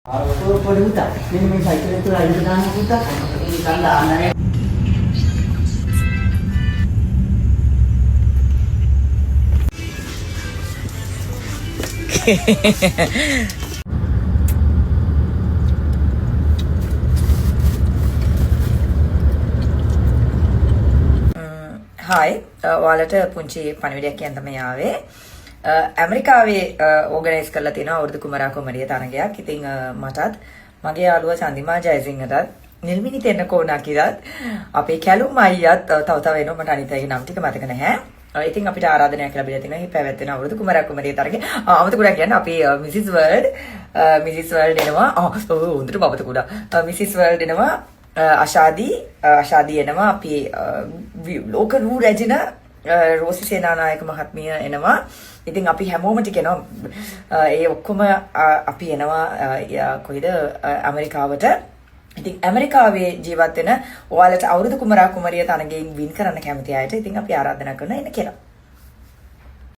පොඩි උතක් මෙන්න මේ සයිකල් එක තුල අයින් දාන්න උතක් නිකන් දාන්නනේ හායි ඔයාලට පුංචි පණිවිඩයක් කියන්න තමයි ආවේ. ඇමරිකාවේ ඕගනයිස් කරලා තියෙනවා අවුරුදු කුමරා කුමරිය තරගයක්. ඉතින් මටත් මගේ යාළුවා චන්දිමා ජයසිංහටත් නිල්මිනි තෙන්නකෝනා කියලාත් අපේ කැලුම් අයියාත් තව එනවා මට අනිත් අයගේ නම් ටික මතක නැහැ. ඉතින් අපිට ආරාධනයක් ලැබිලා තියෙනවා මේ පැවැත්වෙන අවුරුදු කුමරා කුමරිය තරගය. අමතකුණා කියන්නේ අපි මිසිස් වර්ල්ඩ් එනවා. හොඳට බබතකුණා. මිසිස් වර්ල්ඩ් එනවා. අශාදී එනවා. අපි ලෝක රූ රැජින රෝසි සේනානායක මහත්මිය එනවා. ඉතින් අපි හැමෝම ටික එනවා. ඒ ඔක්කොම අපි එනවා කොයිද ඇමරිකාවට. ඉතින් ඇමරිකාවේ ජීවත් වෙන ඔයාලට අවුරුදු කුමරා කුමරිය තරගයෙන් වින් කරන්න කැමති අයට ඉතින් අපි ආරාධනා කරනවා එන්න කියලා.